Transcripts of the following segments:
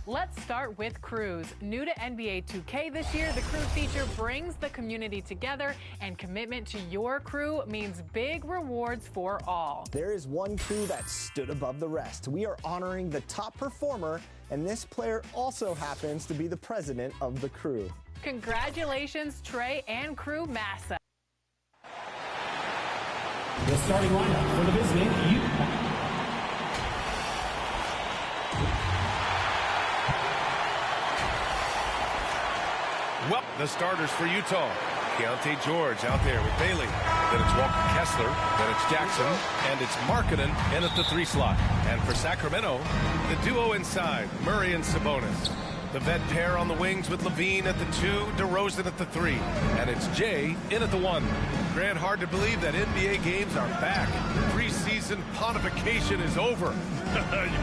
Let's start with Crews. New to NBA 2K this year, the Crew feature brings the community together, and commitment to your crew means big rewards for all. There is one crew that stood above the rest. We are honoring the top performer, and this player also happens to be the president of the crew. Congratulations, Trey and crew Massa. The starting lineup for the visiting Utah. Well, the starters for Utah. Keontae George out there with Bailey. Then it's Walker Kessler. Then it's Jackson. And it's Markkanen in at the 3 slot. And for Sacramento, the duo inside, Murray and Sabonis. The vet pair on the wings with Levine at the 2, DeRozan at the 3. And it's Jay in at the 1. Grant, hard to believe that NBA games are back. Preseason pontification is over.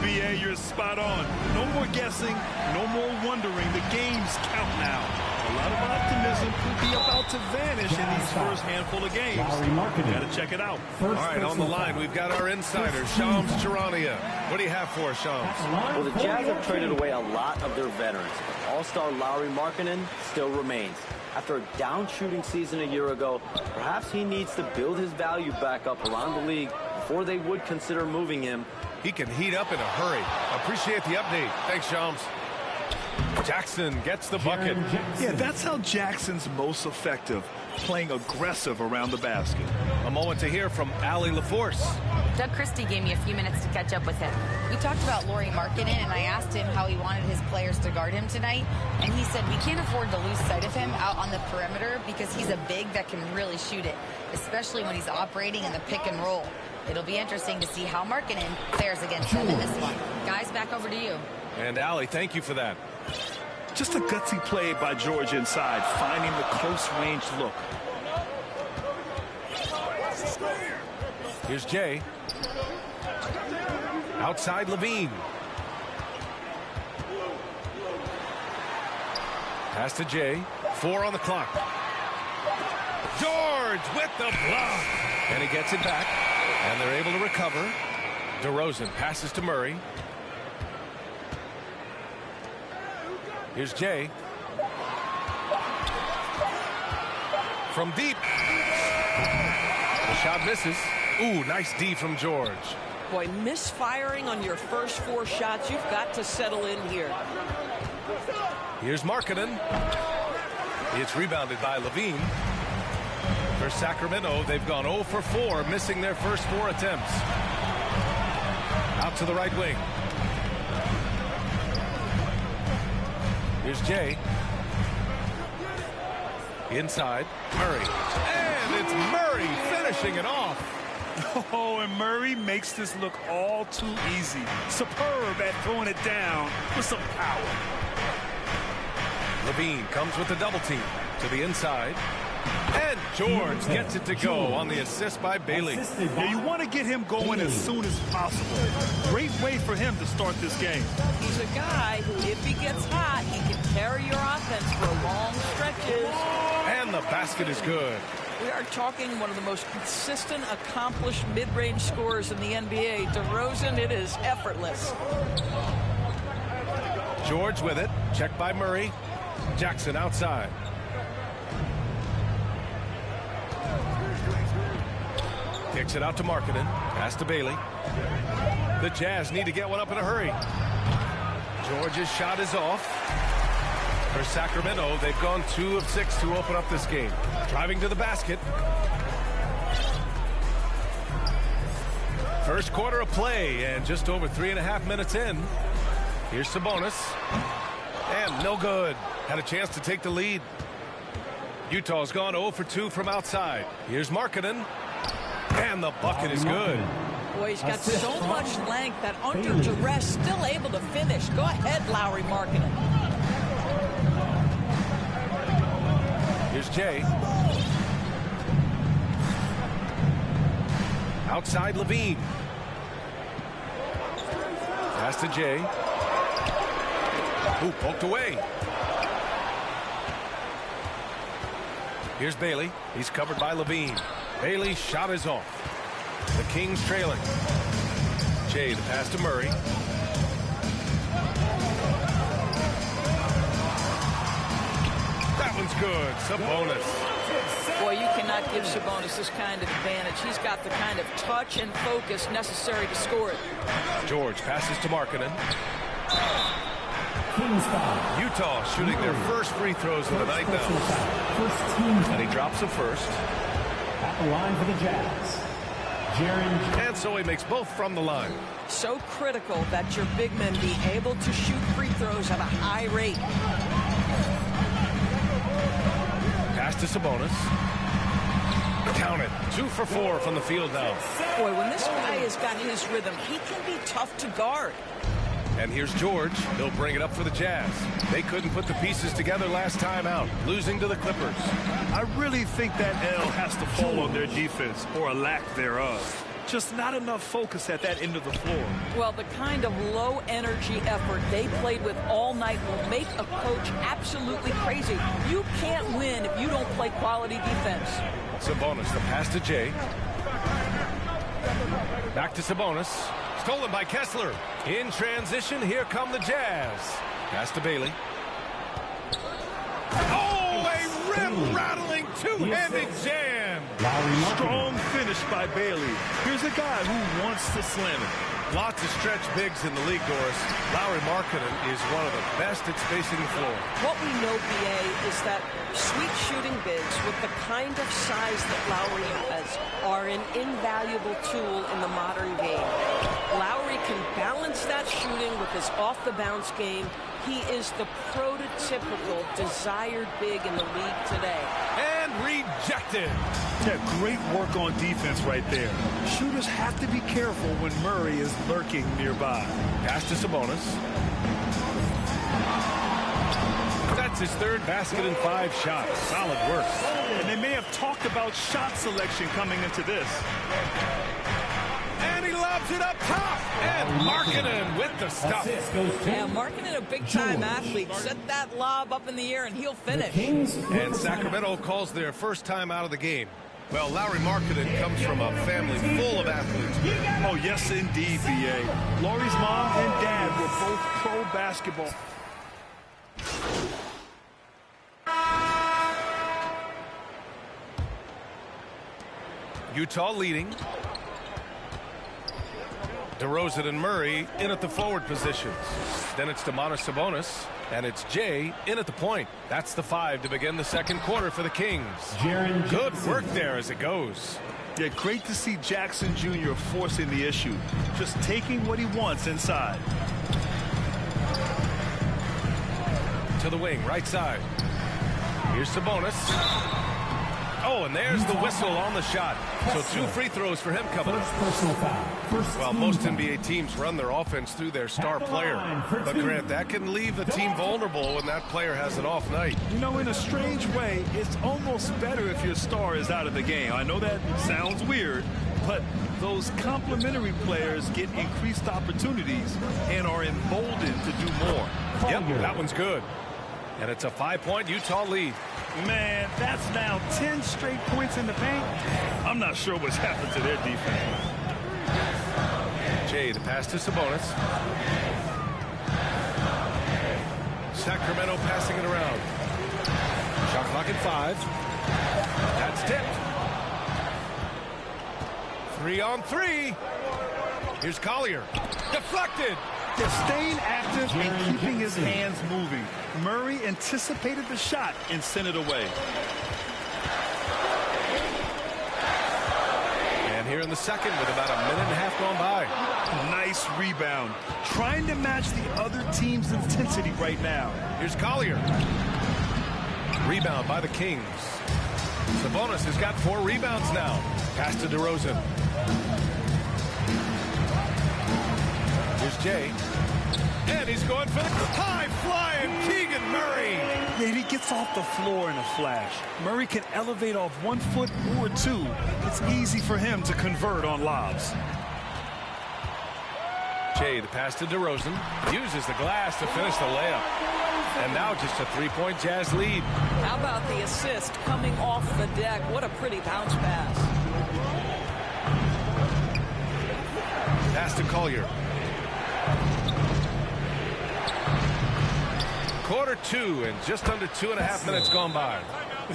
BA, you're spot on. No more guessing, no more wondering. The games count now. A lot of optimism could be about to vanish in these first handful of games. Gotta check it out. All right, on the line, we've got our insider, Shams Charania. What do you have for us, Shams? Well, the Jazz have traded away a lot of their veterans, but all-star Lauri Markkanen still remains. After a down-shooting season a year ago, perhaps he needs to build his value back up around the league before they would consider moving him. He can heat up in a hurry. Appreciate the update. Thanks, Shams. Jackson gets the bucket. Yeah, that's how Jackson's most effective, playing aggressive around the basket. A moment to hear from Allie LaForce. Doug Christie gave me a few minutes to catch up with him. We talked about Lauri Markkanen, and I asked him how he wanted his players to guard him tonight, and he said we can't afford to lose sight of him out on the perimeter because he's a big that can really shoot it, especially when he's operating in the pick and roll. It'll be interesting to see how Markkanen fares against him in this one. Guys, back over to you. And Allie, thank you for that. Just a gutsy play by George inside, finding the close-range look. Here's Jay. Outside Levine. Pass to Jay. 4 on the clock. George with the block. And he gets it back. And they're able to recover. DeRozan passes to Murray. Here's Jay. From deep. The shot misses. Ooh, nice D from George. Boy, misfiring on your first 4 shots. You've got to settle in here. Here's Markkanen. It's rebounded by Levine. For Sacramento, they've gone 0 for 4, missing their first 4 attempts. Out to the right wing. Here's Jay. Inside, Murray. And it's Murray finishing it off. Oh, and Murray makes this look all too easy. Superb at throwing it down with some power. Levine comes with the double team to the inside. And George gets it to go on the assist by Bailey. Yeah, you want to get him going as soon as possible. Great way for him to start this game. He's a guy who, if he gets hot, he can carry your offense for long stretches. And the basket is good. We are talking one of the most consistent, accomplished mid-range scorers in the NBA. DeRozan, it is effortless. George with it. Checked by Murray. Jackson outside. Kicks it out to Markkanen. Pass to Bailey. The Jazz need to get one up in a hurry. George's shot is off. For Sacramento, they've gone 2 of 6 to open up this game. Driving to the basket. First quarter of play, and just over 3.5 minutes in. Here's Sabonis. And no good. Had a chance to take the lead. Utah's gone 0 for 2 from outside. Here's Markkanen. And the bucket is good. Boy, he's got so much length that under duress, still able to finish. Go ahead, Lauri Markkanen. Here's Jay. Outside Levine. Pass to Jay. Ooh, poked away. Here's Bailey. He's covered by Levine. Bailey's shot is off. The Kings trailing. Jay, the pass to Murray. That one's good. Sabonis. Boy, you cannot give Sabonis this kind of advantage. He's got the kind of touch and focus necessary to score it. George passes to Markkanen. Utah shooting their first free throws of the night now. And he drops the first. At the line for the Jazz, and so he makes both from the line. So critical that your big men be able to shoot free throws at a high rate. Pass to Sabonis. Count it. 2 for 4 from the field now. Boy, when this guy has got his rhythm, he can be tough to guard. And here's George. He'll bring it up for the Jazz. They couldn't put the pieces together last time out, losing to the Clippers. I really think that L has to fall on their defense, or a lack thereof. Just not enough focus at that end of the floor. Well, the kind of low-energy effort they played with all night will make a coach absolutely crazy. You can't win if you don't play quality defense. Sabonis, the pass to Jay. Back to Sabonis. Stolen by Kessler. In transition, here come the Jazz. Pass to Bailey. Oh, a rim-rattling two-handed jam. Strong finish by Bailey. Here's a guy who wants to slam it. Lots of stretch bigs in the league, Doris. Lauri Markkanen is one of the best at spacing the floor. What we know, BA, is that sweet shooting bigs with the kind of size that Lauri has are an invaluable tool in the modern game. Lauri can balance that shooting with his off-the-bounce game. He is the prototypical desired big in the league today. And rejected. Yeah, great work on defense right there. Shooters have to be careful when Murray is lurking nearby. Pass to Sabonis. That's his third basket in 5 shots. Solid work. And they may have talked about shot selection coming into this. And he lobs it up top. And Markkanen with the stop. Yeah, Markkanen, a big-time athlete. Set that lob up in the air, and he'll finish. And Sacramento calls their first time out of the game. Well, Lauri Markkanen comes from a family full of athletes. Oh, yes, indeed, B.A. Lauri's mom and dad were both pro basketball. Utah leading. DeRozan and Murray in at the forward positions. Then it's Domantas Sabonis, and it's Jay in at the point. That's the 5 to begin the second quarter for the Kings. Good work there as it goes. Yeah, great to see Jackson Jr. forcing the issue, just taking what he wants inside. To the wing, right side. Here's Sabonis. Oh, and there's the whistle on the shot. So 2 free throws for him coming up. Well, most NBA teams run their offense through their star player. But, Grant, that can leave the team vulnerable when that player has an off night. You know, in a strange way, it's almost better if your star is out of the game. I know that sounds weird, but those complementary players get increased opportunities and are emboldened to do more. Yep, that one's good. And it's a 5-point Utah lead. Man, that's now 10 straight points in the paint. I'm not sure what's happened to their defense. Jay, the pass to Sabonis. Sacramento passing it around. Shot clock at 5. That's tipped. 3-on-3. Here's Collier. Deflected. They're staying active and keeping his hands moving. Murray anticipated the shot and sent it away. And here in the second with about a minute and a half gone by. Nice rebound. Trying to match the other team's intensity right now. Here's Collier. Rebound by the Kings. Sabonis has got 4 rebounds now. Pass to DeRozan. Here's Jay. And he's going for the high-flying Keegan Murray. Yeah, he gets off the floor in a flash. Murray can elevate off 1 foot or 2. It's easy for him to convert on lobs. Jay, the pass to DeRozan. Uses the glass to finish the layup. And now just a 3-point Jazz lead. How about the assist coming off the deck? What a pretty bounce pass. Pass to Collier. Quarter 2 and just under 2.5 minutes gone by.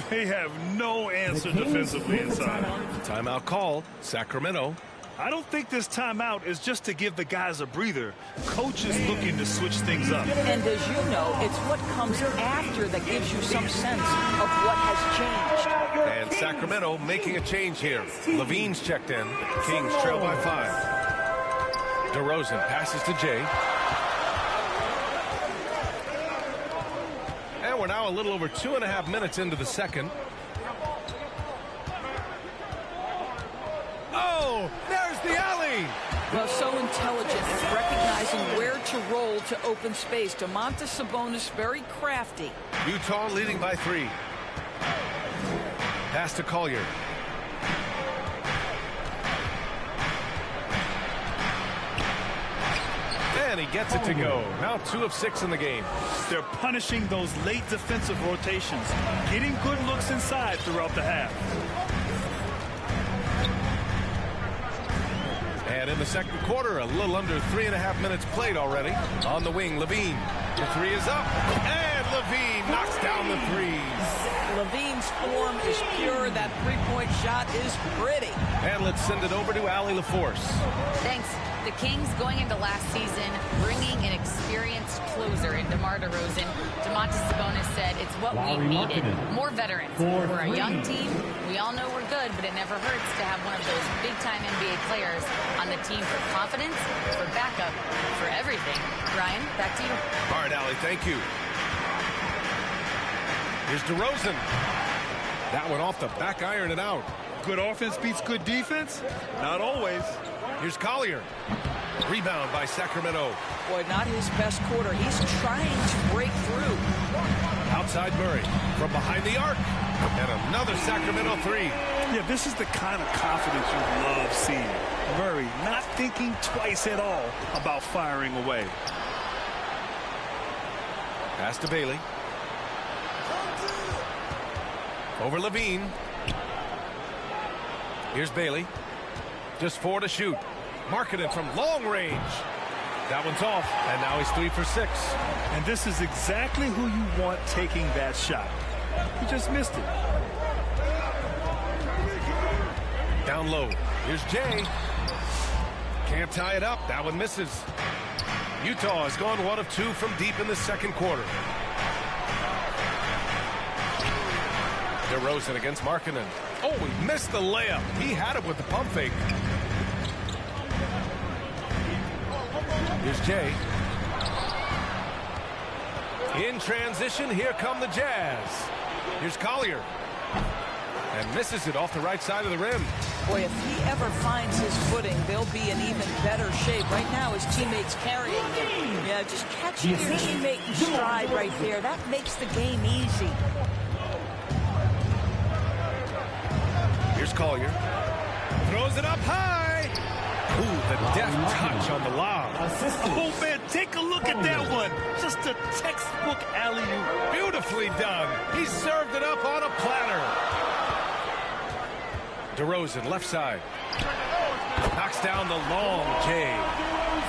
They have no answer defensively inside. Timeout call, Sacramento. I don't think this timeout is just to give the guys a breather. Coach is looking to switch things up. And as you know, it's what comes after that gives you some sense of what has changed. And Sacramento making a change here. Levine's checked in. Kings trail by 5. DeRozan passes to Jay. And we're now a little over 2.5 minutes into the second. Oh, there's the alley. Well, so intelligent at recognizing where to roll to open space. Domantas Sabonis very crafty. Utah leading by 3. Pass to Collier. And he gets it to go. Now 2 of 6 in the game. They're punishing those late defensive rotations, getting good looks inside throughout the half. And in the second quarter, a little under 3.5 minutes played already. On the wing, Levine. The 3 is up. And Levine knocks down the 3s. Levine's form is pure. That three-point shot is pretty. And let's send it over to Allie LaForce. Thanks. The Kings going into last season bringing an experienced closer in DeMar DeRozan. Domantas Sabonis said it's what we needed. More veterans. We're a young team. We all know we're good, but it never hurts to have one of those big-time NBA players on the team for confidence, for backup, for everything. Ryan, back to you. All right, Allie, thank you. Here's DeRozan. That one off the back iron and out. Good offense beats good defense? Not always. Here's Collier. Rebound by Sacramento. Boy, not his best quarter. He's trying to break through. Outside Murray from behind the arc. And another Sacramento 3. Yeah, this is the kind of confidence you love seeing. Murray not thinking twice at all about firing away. Pass to Bailey. Over Levine. Here's Bailey. Just 4 to shoot. Marketed from long range. That one's off, and now he's 3 for 6. And this is exactly who you want taking that shot. He just missed it. Down low. Here's Jay. Can't tie it up. That one misses. Utah has gone 1 of 2 from deep in the second quarter. DeRozan against Markkanen. Oh, he missed the layup. He had it with the pump fake. Here's Jay. In transition, here come the Jazz. Here's Collier. And misses it off the right side of the rim. Boy, if he ever finds his footing, they'll be in even better shape. Right now, his teammate's carrying him. Yeah, just catching your teammate in stride right there. That makes the game easy. Here's Collier. Throws it up high. Ooh, the deft touch on the lob. Oh, man, take a look at that one. Just a textbook alley-oop. Beautifully done. He served it up on a platter. DeRozan, left side. Knocks down the long J.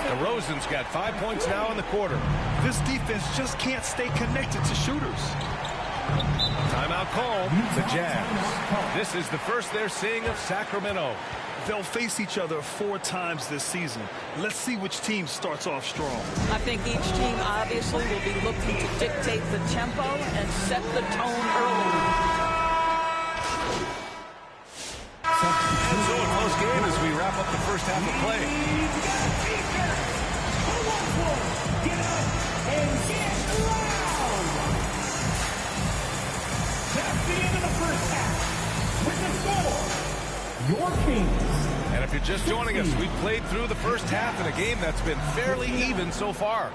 DeRozan's got 5 points now in the quarter. This defense just can't stay connected to shooters. Timeout called. The Jazz. This is the first they're seeing of Sacramento. They'll face each other 4 times this season. Let's see which team starts off strong. I think each team obviously will be looking to dictate the tempo and set the tone early. And so a close game as we wrap up the first half of play. Get up and get loud! That's the end of the first half. With the score, your Kings. And if you're just joining us, we've played through the first half in a game that's been fairly even so far.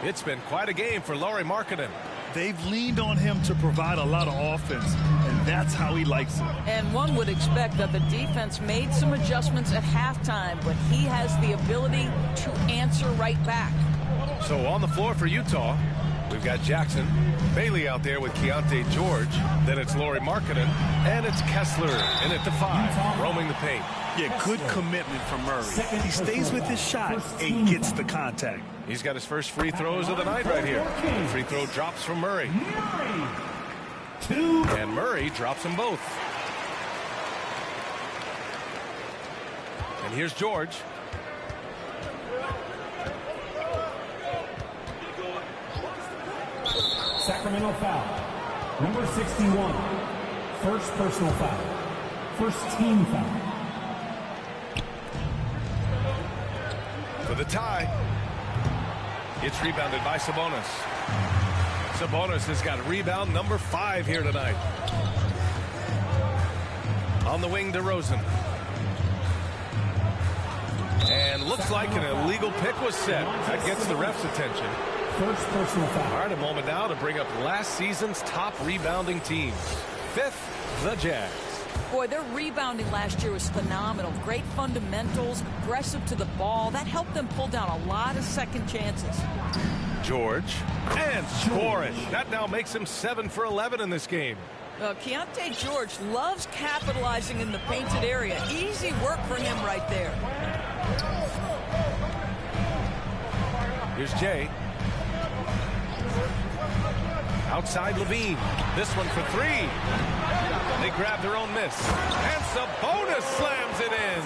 It's been quite a game for Lauri Markkanen. They've leaned on him to provide a lot of offense, and that's how he likes it. And one would expect that the defense made some adjustments at halftime, but he has the ability to answer right back. So on the floor for Utah, We've got Jackson. Bailey out there with Keontae George. Then it's Lauri Markkanen. And it's Kessler in at the 5, roaming the paint. Yeah, good commitment from Murray. He stays with his shot and gets the contact. He's got his first free throws of the night right here. The free throw drops from Murray. And Murray drops them both. And here's George. Sacramento foul. Number 61. First personal foul. First team foul. For the tie. It's rebounded by Sabonis. Sabonis has got rebound number 5 here tonight. On the wing, DeRozan. And looks like an illegal pick was set. That gets the ref's attention. First personal foul. All right, a moment now to bring up last season's top rebounding teams. 5th, the Jazz. Boy, their rebounding last year was phenomenal. Great fundamentals, aggressive to the ball. That helped them pull down a lot of second chances. George, and scoring. That now makes him 7 for 11 in this game. Keontae George loves capitalizing in the painted area. Easy work for him right there. Here's Jay. Outside Levine. This one for 3. They grab their own miss. And Sabonis slams it in.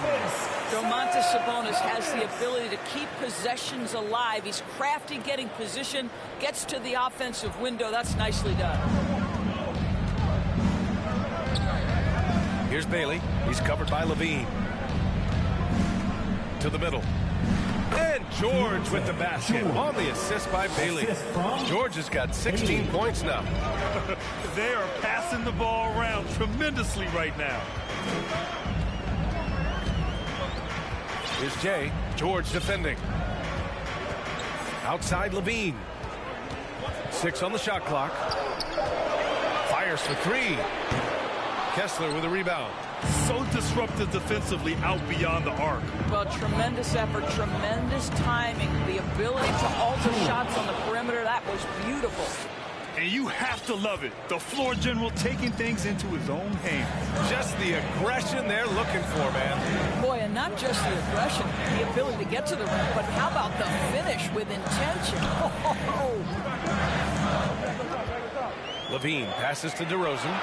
Domantas Sabonis has the ability to keep possessions alive. He's crafty getting position, gets to the offensive window. That's nicely done. Here's Bailey. He's covered by Levine. To the middle. And George with the basket on the assist by Bailey. George has got 16 points now. They are passing the ball around tremendously right now. Here's Jay. George defending. Outside Levine. 6 on the shot clock. Fires for 3. Kessler with a rebound. So disruptive defensively out beyond the arc. Well, tremendous effort, tremendous timing, the ability to alter shots on the perimeter. That was beautiful. And you have to love it. The floor general taking things into his own hands. Just the aggression they're looking for, man. Boy, and not just the aggression, the ability to get to the rim, but how about the finish with intention? Levine passes to DeRozan.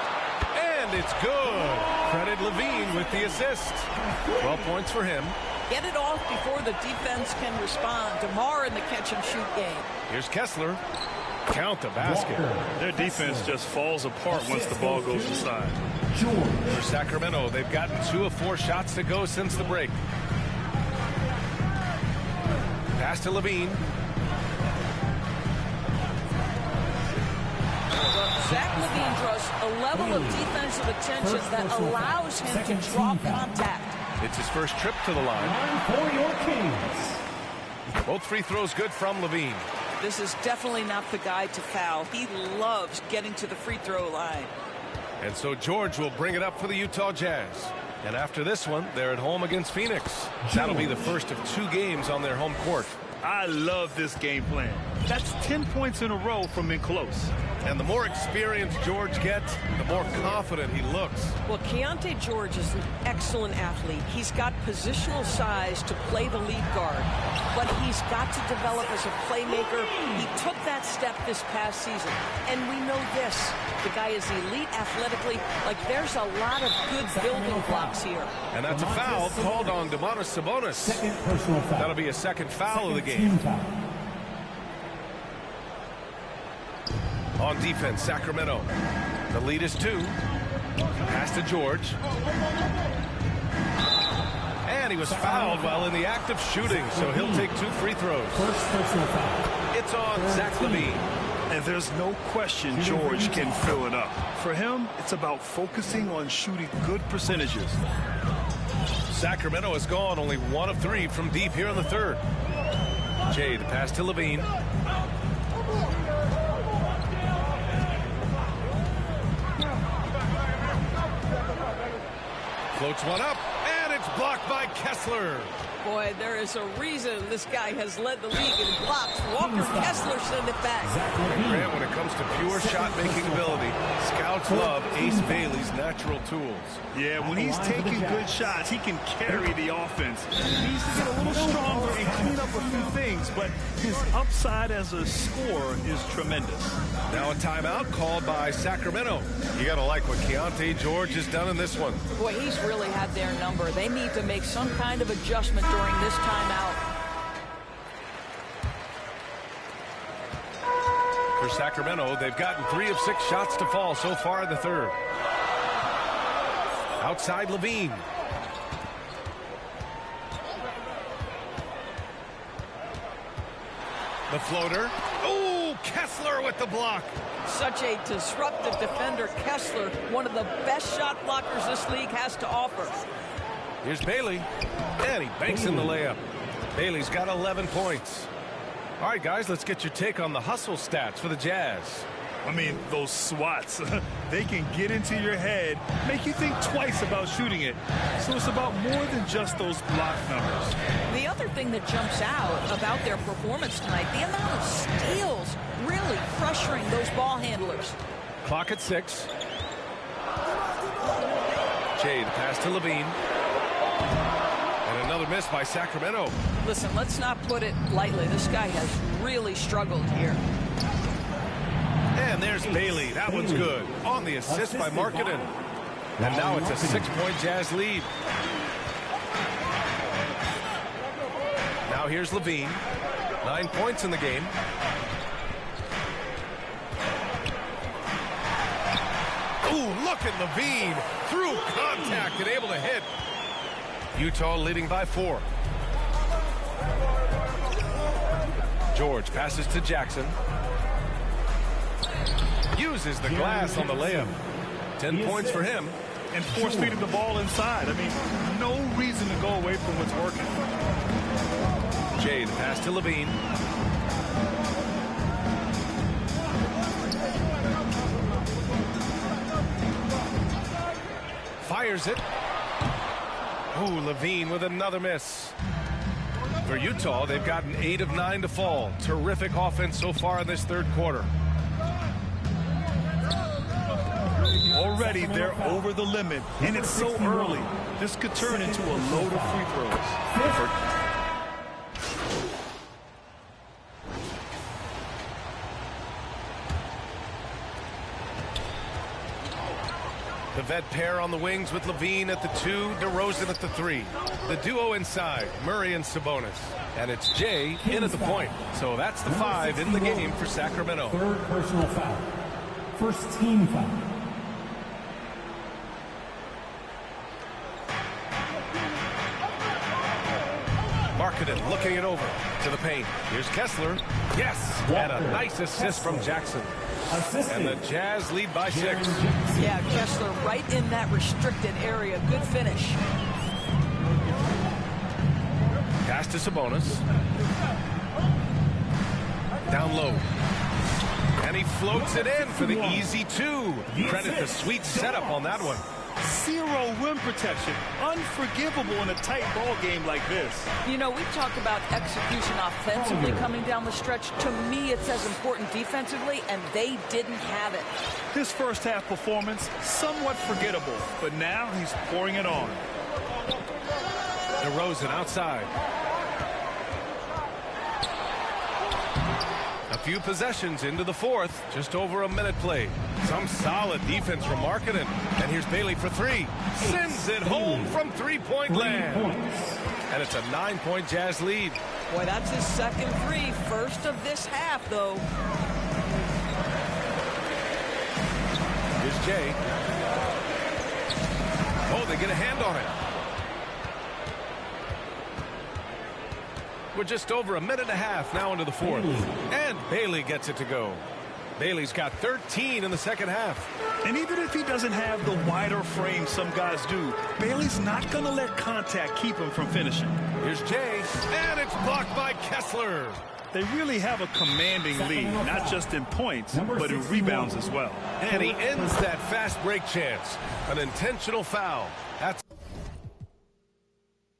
And it's good. Credit Levine with the assist. 12 points for him. Get it off before the defense can respond. DeMar in the catch-and-shoot game. Here's Kessler. Count the basket. Their defense just falls apart once the ball goes inside. For Sacramento, they've gotten 2 of 4 shots to go since the break. Pass to Levine. Zach Levine draws a level of defensive attention that allows him to draw contact. It's his first trip to the line. For your Kings. Both free throws good from Levine. This is definitely not the guy to foul. He loves getting to the free throw line. And so George will bring it up for the Utah Jazz. And after this one, they're at home against Phoenix. That'll be the first of 2 games on their home court. I love this game plan. That's 10 points in a row from in close. And the more experience George gets, the more confident he looks. Well, Keontae George is an excellent athlete. He's got positional size to play the lead guard, but he's got to develop as a playmaker. He took that step this past season, and we know this. The guy is elite athletically. Like, there's a lot of good building blocks here. And that's a foul called on Domantas Sabonis. Second personal foul. That'll be a second foul of the game. On defense, Sacramento. The lead is 2. Pass to George. And he was fouled while in the act of shooting, so he'll take 2 free throws. First personal foul. It's on Zach Levine. And there's no question George can fill it up. For him, it's about focusing on shooting good percentages. Sacramento has gone only 1 of 3 from deep here in the 3rd. Jay, the pass to Levine. Floats one up, and it's blocked by Kessler. Boy, there is a reason this guy has led the league in blocks. Walker Kessler sent it back. Grant, when it comes to pure shot-making ability, scouts love Ace Bailey's natural tools. Yeah, when he's taking good shots, he can carry the offense. He needs to get a little stronger and clean up a few things, but his upside as a scorer is tremendous. Now a timeout called by Sacramento. You got to like what Keontae George has done in this one. Boy, he's really had their number. They need to make some kind of adjustment during this timeout. For Sacramento, they've gotten 3 of 6 shots to fall so far in the third. Outside Levine. The floater. Oh, Kessler with the block. Such a disruptive defender, Kessler, one of the best shot blockers this league has to offer. Here's Bailey, and he banks in the layup. Bailey's got 11 points. All right, guys, let's get your take on the hustle stats for the Jazz. I mean, those swats, they can get into your head, make you think twice about shooting it. So it's about more than just those block numbers. The other thing that jumps out about their performance tonight, the amount of steals really pressuring those ball handlers. Clock at 6. Jay, the pass to Levine. And another miss by Sacramento. Listen, let's not put it lightly. This guy has really struggled here. And there's Bailey. That one's good. On the assist by Markkanen. And now it's a 6-point Jazz lead. Now here's Levine. 9 points in the game. Ooh, look at Levine. Through contact and able to hit. Utah leading by 4. George passes to Jackson. Uses the glass on the layup. 10 points for him. And force-feeding the ball inside. I mean, no reason to go away from what's working. Jay, the pass to Levine. Fires it. Ooh, Levine with another miss. For Utah, they've gotten 8 of 9 to fall. Terrific offense so far in this third quarter. Already they're over the limit, and it's so early. This could turn into a load of free throws. The vet pair on the wings with Levine at the 2, DeRozan at the 3. The duo inside, Murray and Sabonis. And it's Jay in at the point. So that's the 5 in the game for Sacramento. Third personal foul. First team foul. Markkanen looking it over to the paint. Here's Kessler. Yes, and a nice assist from Jackson. And the Jazz lead by 6. Yeah, Kessler right in that restricted area. Good finish. Pass to Sabonis. Down low. And he floats it in for the easy 2. Credit the sweet setup on that one. 0 rim protection. Unforgivable in a tight ball game like this. You know, we talk about execution offensively coming down the stretch. To me, it's as important defensively, and they didn't have it. His first half performance, somewhat forgettable, but now he's pouring it on. DeRozan outside. A few possessions into the fourth, just over a minute played. Some solid defense from Markkanen. And here's Bailey for 3. Sends it home from 3-point land. And it's a 9-point Jazz lead. Boy, that's his second 3. First of this half, though. Here's Jay. Oh, they get a hand on it. We're just over a minute and a half now into the fourth. And Bailey gets it to go. Bailey's got 13 in the second half. And even if he doesn't have the wider frame some guys do, Bailey's not going to let contact keep him from finishing. Here's Jay, and it's blocked by Kessler. They really have a commanding lead, not just in points, but in rebounds as well. And he ends that fast break chance. An intentional foul. That's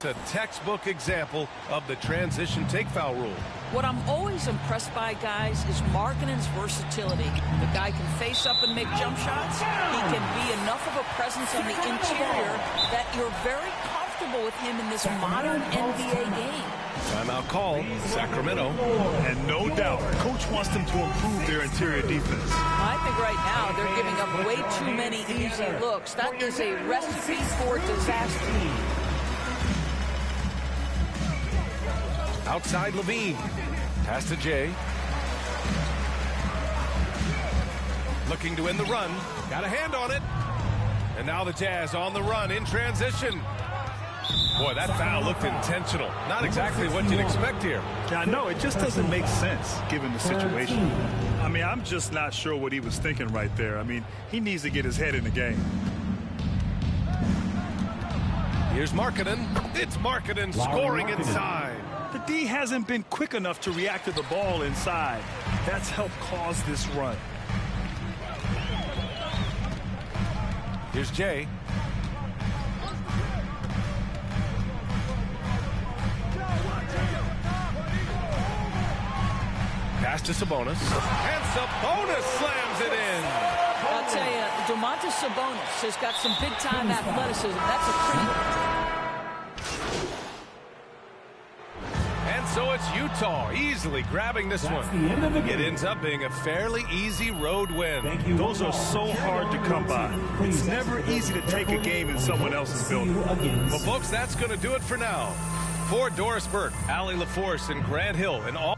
A textbook example of the transition take foul rule. What I'm always impressed by, guys, is Markkanen's versatility. The guy can face up and make jump shots. He can be enough of a presence on the interior that you're very comfortable with him in this modern NBA game. Timeout call, Sacramento. And no doubt, coach wants them to improve their interior defense. I think right now they're giving up way too many easy looks. That is a recipe for disaster. Outside Levine. Pass to Jay. Looking to win the run. Got a hand on it. And now the Jazz on the run in transition. Boy, that foul looked intentional. Not exactly what you'd expect here. Yeah, no, it just doesn't make sense given the situation. I mean, I'm just not sure what he was thinking right there. I mean, he needs to get his head in the game. Here's Markkanen. It's Markkanen scoring inside. The D hasn't been quick enough to react to the ball inside. That's helped cause this run. Here's Jay. Pass to Sabonis. And Sabonis slams it in. I'll tell you, Domantas Sabonis has got some big-time athleticism. That's a pretty... And so it's Utah easily grabbing this one. It ends up being a fairly easy road win. Those are so hard to come by. It's never easy to take a game in someone else's building. Well, folks, that's going to do it for now. For Doris Burke, Allie LaForce, and Grant Hill, and all